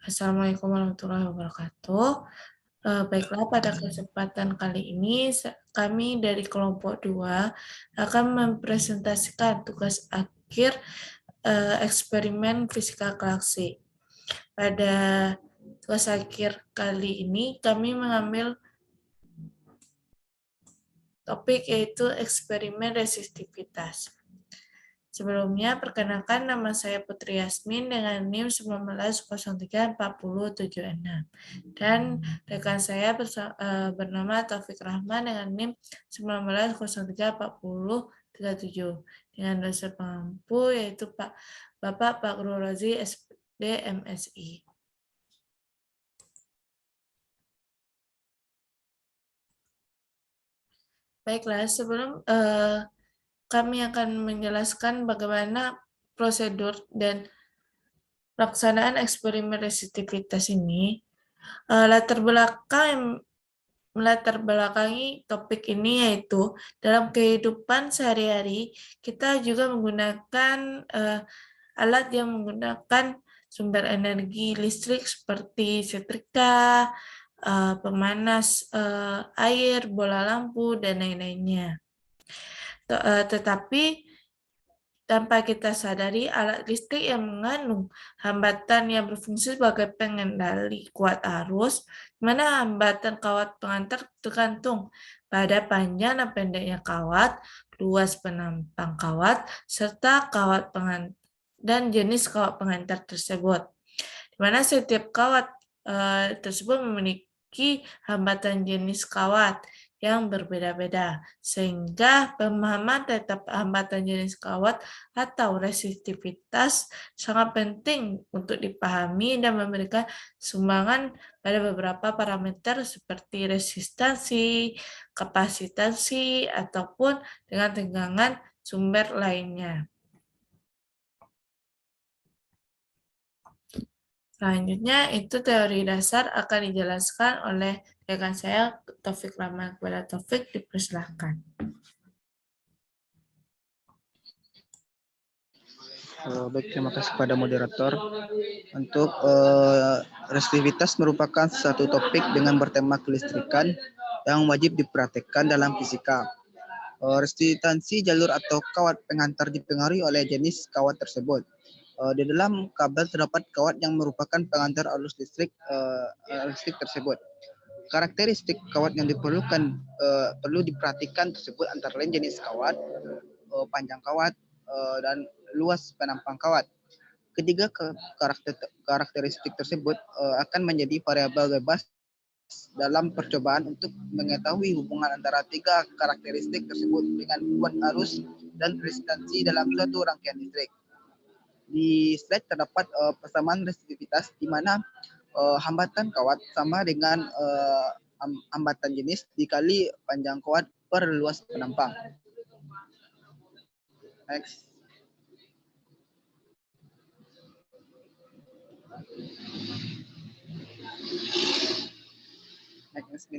Assalamualaikum warahmatullahi wabarakatuh. Baiklah, pada kesempatan kali ini kami dari kelompok 2 akan mempresentasikan tugas akhir eksperimen fisika galaksi. Pada tugas akhir kali ini kami mengambil topik yaitu eksperimen resistivitas. Sebelumnya, perkenalkan nama saya Putri Yasmin dengan NIM 19034076. Dan rekan saya bernama Taufik Rahman dengan NIM 19034037. Dengan dosen pengampu yaitu Bapak Pak Guru Razi SPD MSI. Baiklah, sebelum kami akan menjelaskan bagaimana prosedur dan pelaksanaan eksperimen resistivitas ini. Melatar belakangi topik ini yaitu dalam kehidupan sehari-hari kita juga menggunakan alat yang menggunakan sumber energi listrik seperti setrika, pemanas air, bola lampu, dan lain-lainnya. Tetapi tanpa kita sadari, alat listrik yang mengandung hambatan yang berfungsi sebagai pengendali kuat arus, di mana hambatan kawat pengantar tergantung pada panjang dan pendeknya kawat, luas penampang kawat, serta kawat pengantar dan jenis kawat pengantar tersebut. Di mana setiap kawat tersebut memiliki hambatan jenis kawat yang berbeda-beda, sehingga pemahaman terhadap hambatan jenis kawat atau resistivitas sangat penting untuk dipahami dan memberikan sumbangan pada beberapa parameter seperti resistansi, kapasitansi, ataupun dengan tegangan sumber lainnya. Selanjutnya, itu teori dasar akan dijelaskan oleh rekan saya, Taufik Rahman. Kepada Taufik, dipersilahkan. Baik, terima kasih kepada moderator. Untuk resistivitas merupakan satu topik dengan bertema kelistrikan yang wajib diperhatikan dalam fisika. Resistansi jalur atau kawat pengantar dipengaruhi oleh jenis kawat tersebut. Di dalam kabel terdapat kawat yang merupakan pengantar arus listrik tersebut. Karakteristik kawat yang perlu diperhatikan tersebut antara lain jenis kawat, panjang kawat, dan luas penampang kawat. Ketiga karakteristik tersebut akan menjadi variabel bebas dalam percobaan untuk mengetahui hubungan antara tiga karakteristik tersebut dengan kuat arus dan resistansi dalam suatu rangkaian listrik. Di slide terdapat persamaan resistivitas di mana hambatan kawat sama dengan hambatan jenis dikali panjang kawat per luas penampang. Next. Next.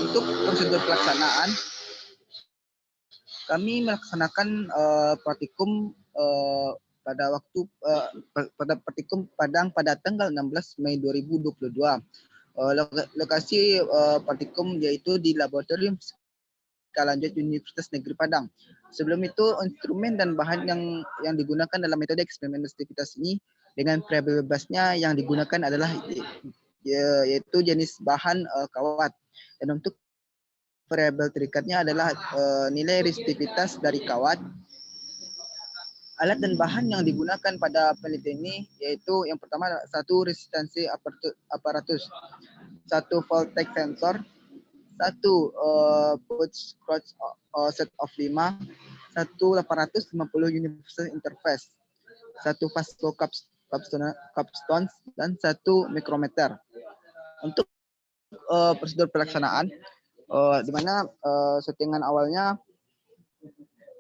Untuk prosedur pelaksanaan, kami melaksanakan praktikum pada praktikum Padang pada tanggal 16 Mei 2022. Lokasi praktikum yaitu di Laboratorium Fisika Lanjut Universitas Negeri Padang. Sebelum itu, instrumen dan bahan yang digunakan dalam metode eksperimen resistivitas ini dengan variabel bebasnya yang digunakan adalah yaitu jenis bahan kawat. Dan untuk variabel terikatnya adalah nilai resistivitas dari kawat. Alat dan bahan yang digunakan pada penelitian ini yaitu yang pertama satu resistansi aparatus, satu voltage sensor, satu pulse crotch set of 5, satu 850 universal interface, satu Vasco capstone, dan satu mikrometer. Untuk prosedur pelaksanaan, di mana settingan awalnya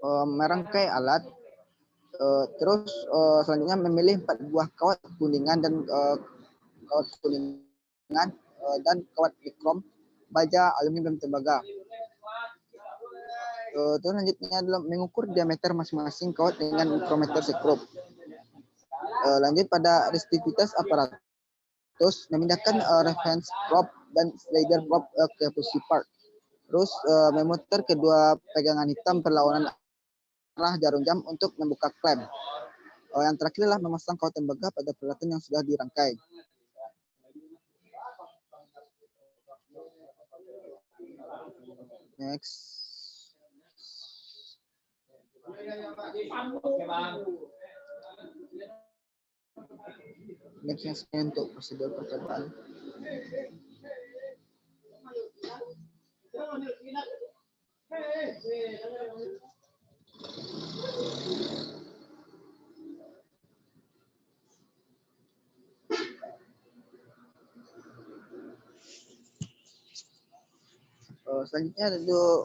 merangkai alat, terus selanjutnya memilih 4 buah kawat kuningan dan kawat nikrom, baja, aluminium, dan tembaga. Terus selanjutnya adalah mengukur diameter masing-masing kawat dengan mikrometer sekrup. Lanjut pada resistivitas aparatus, memindahkan reference probe dan slider probe ke posisi part. Terus memutar kedua pegangan hitam perlawanan arah jarum jam untuk membuka klem. Yang terakhir adalah memasang kawat tembaga pada peralatan yang sudah dirangkai. Next. Next untuk prosedur percobaan. Selanjutnya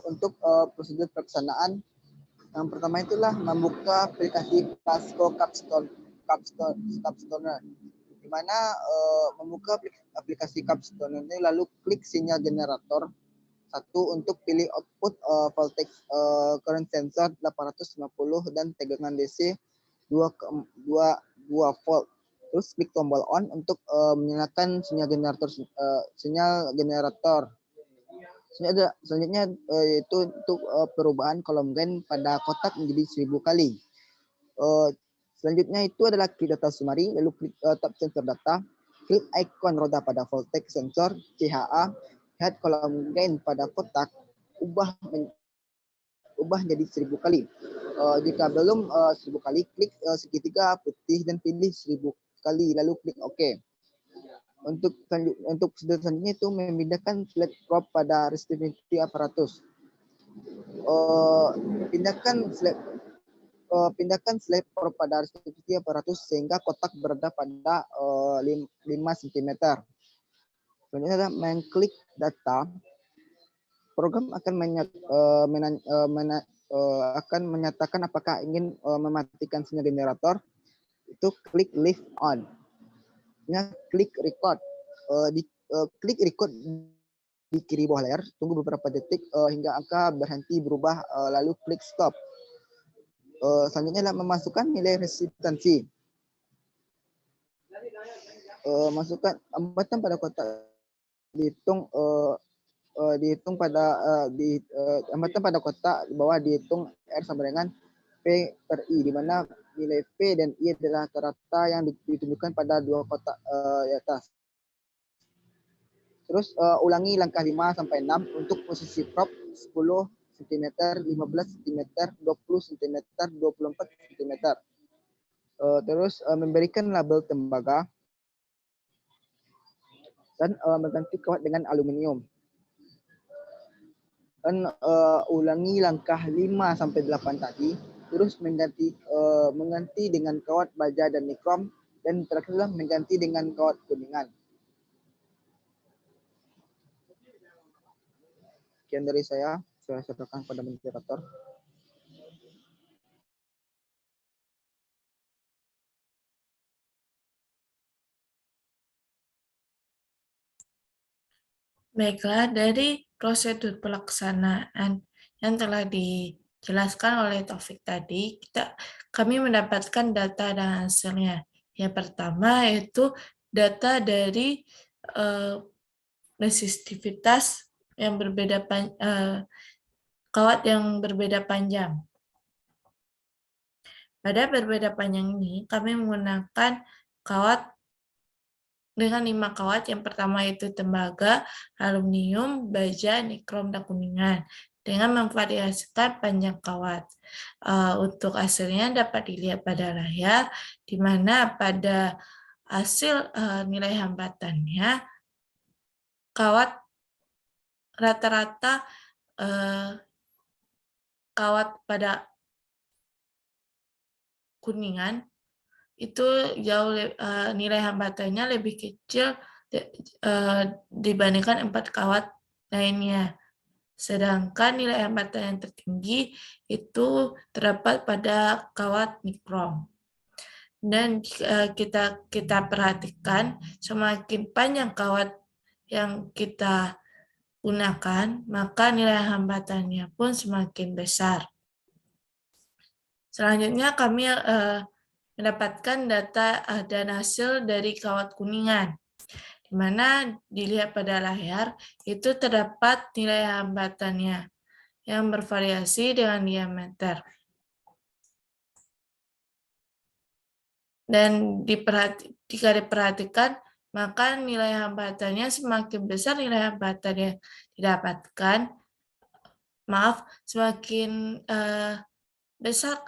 untuk prosedur pelaksanaan. Yang pertama itulah membuka aplikasi Pasco Capstoner, di mana membuka aplikasi Capstoner ini lalu klik sinyal generator 1 untuk pilih output voltage current sensor 850 dan tegangan DC 2 volt. Terus klik tombol on untuk menyalakan sinyal generator. Selanjutnya yaitu untuk perubahan kolom gain pada kotak menjadi 1000 kali. Selanjutnya itu adalah klik data summary, lalu klik tab sensor data, klik ikon roda pada voltage sensor CHA, lihat kolom gain pada kotak, ubah jadi 1000 kali. Jika belum 1000 kali, klik segitiga putih dan pilih 1000 kali, lalu klik OK. Untuk selanjutnya itu memindahkan flat probe pada resistivity aparatus. Pindahkan flat probe pada resistivity aparatus sehingga kotak berada pada 5 cm. Selanjutnya adalah mengklik data. Program akan menyatakan apakah ingin mematikan sinyal generator. Itu klik leave on. Klik record. Klik record di kiri bawah layar, tunggu beberapa detik hingga angka berhenti berubah, lalu klik stop. Selanjutnya adalah memasukkan nilai resistansi. Masukkan hambatan pada kotak dihitung hambatan pada kotak di bawah dihitung R sama dengan P per I, di mana nilai P dan I adalah rata-rata yang ditunjukkan pada dua kotak di atas. Terus ulangi langkah 5 sampai 6 untuk posisi probe 10 cm, 15 cm, 20 cm, 24 cm. Terus memberikan label tembaga dan mengganti kawat dengan aluminium. Dan ulangi langkah 5 sampai 8 tadi, terus mengganti dengan kawat baja dan nikrom, dan terakhirlah mengganti dengan kawat kuningan. Sekian dari saya sampaikan pada moderator. Baiklah, dari prosedur pelaksanaan yang telah dijelaskan oleh Taufik tadi, kami mendapatkan data dan hasilnya. Yang pertama yaitu data dari resistivitas yang berbeda kawat yang berbeda panjang. Pada berbeda panjang ini, kami menggunakan kawat dengan 5 kawat. Yang pertama itu tembaga, aluminium, baja, nikrom, dan kuningan, dengan memvariasikan panjang kawat. Untuk hasilnya dapat dilihat pada layar, di mana pada hasil nilai hambatannya, kawat rata-rata kawat pada kuningan itu jauh nilai hambatannya lebih kecil dibandingkan 4 kawat lainnya. Sedangkan nilai hambatan yang tertinggi itu terdapat pada kawat nikrom. Dan kita perhatikan, semakin panjang kawat yang kita gunakan, maka nilai hambatannya pun semakin besar. Selanjutnya kami mendapatkan data dan hasil dari kawat kuningan, di mana dilihat pada layar itu terdapat nilai hambatannya yang bervariasi dengan diameter. Dan jika diperhatikan, maka nilai hambatannya semakin besar nilai hambatan yang didapatkan, semakin besar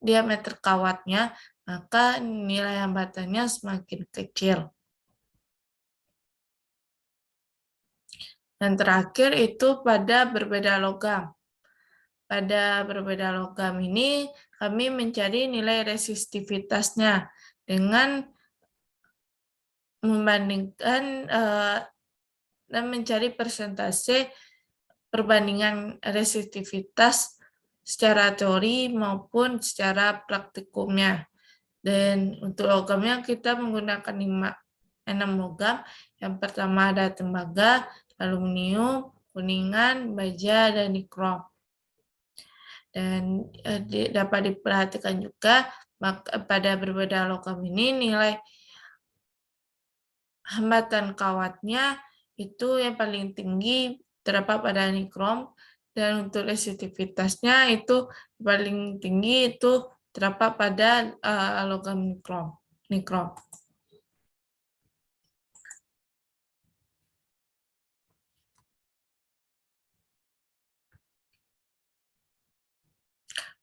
diameter kawatnya, maka nilai hambatannya semakin kecil. Dan terakhir itu pada berbeda logam. Pada berbeda logam ini, kami mencari nilai resistivitasnya dengan membandingkan dan mencari persentase perbandingan resistivitas secara teori maupun secara praktikumnya. Dan untuk logamnya kita menggunakan 6 logam. Yang pertama ada tembaga, aluminium, kuningan, baja, dan nikrom. Dan dapat diperhatikan juga pada berbeda logam ini nilai hambatan kawatnya itu yang paling tinggi terdapat pada nikrom, dan untuk resistivitasnya itu paling tinggi itu terdapat pada logam nikrom.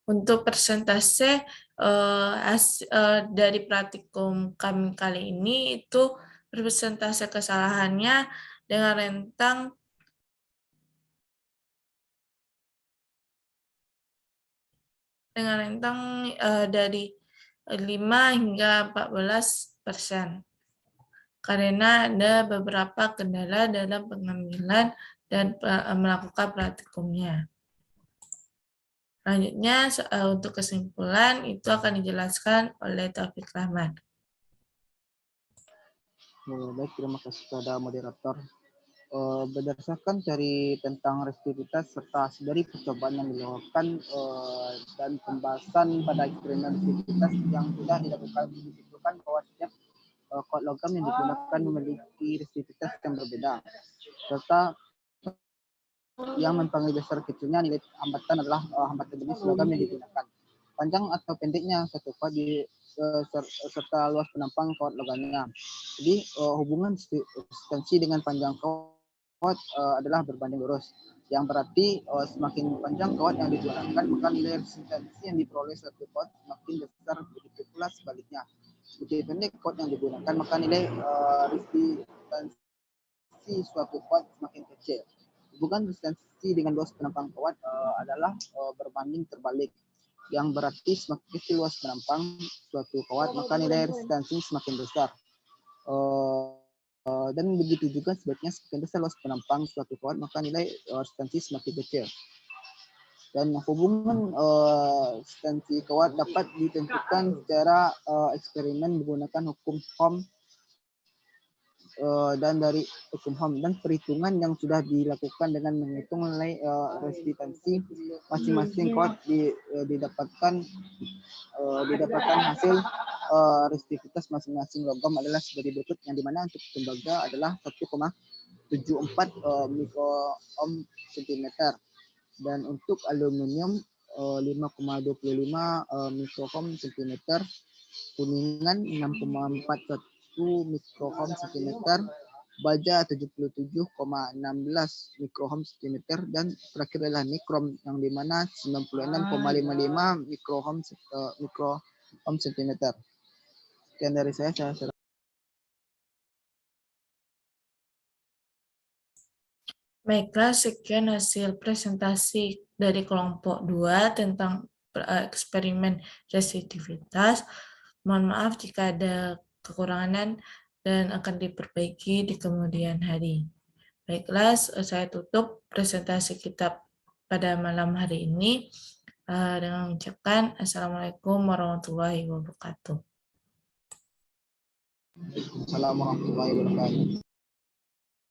Untuk persentase dari praktikum kami kali ini itu persentase kesalahannya dengan rentang dari 5 hingga 14%. Karena ada beberapa kendala dalam pengambilan dan melakukan praktikumnya. Selanjutnya, untuk kesimpulan itu akan dijelaskan oleh Taufik Rahman. Baik, terima kasih kepada moderator. Berdasarkan dari tentang resistivitas serta dari percobaan yang dilakukan dan pembahasan pada eksperimen resistivitas yang sudah dilakukan, disimpulkan bahwa setiap kawat logam yang digunakan memiliki resistivitas yang berbeda, serta yang mempengaruhi besar kecilnya nilai hambatan adalah hambatan jenis logam yang digunakan, panjang atau pendeknya satu kawat serta luas penampang kawat logamnya. Jadi hubungan resistensi dengan panjang kawat adalah berbanding lurus, yang berarti semakin panjang kawat yang digunakan maka nilai resistensi yang diperoleh satu kawat semakin besar, begitu pula sebaliknya. Semakin pendek kawat yang digunakan maka nilai resistensi suatu kawat semakin kecil. Hubungan resistensi dengan luas penampang kawat adalah berbanding terbalik, yang berarti semakin kecil luas penampang suatu kawat maka nilai resistensi semakin besar. Dan begitu juga sebaliknya, semakin besar luas penampang suatu kawat maka nilai resistensi semakin kecil. Dan hubungan resistensi kawat dapat ditentukan secara eksperimen menggunakan hukum Ohm dan dari hukum Ohm dan perhitungan yang sudah dilakukan dengan menghitung nilai resistensi masing-masing kawat didapatkan hasil resistivitas masing-masing logam adalah sebagai berikut, yang dimana untuk tembaga adalah 1,74 mikroohm cm, dan untuk aluminium 5,25 mikroohm cm, kuningan 6,41 mikroohm cm, baja 77,16 mikroohm cm, dan terakhir adalah nikrom yang dimana 96,55 mikroohm cm. Sekian dari saya serahkan. Baiklah, sekian hasil presentasi dari kelompok 2 tentang eksperimen resistivitas. Mohon maaf jika ada kekurangan dan akan diperbaiki di kemudian hari. Baiklah, saya tutup presentasi kita pada malam hari ini dengan mengucapkan Assalamualaikum warahmatullahi wabarakatuh. Assalamualaikum warahmatullahi wabarakatuh.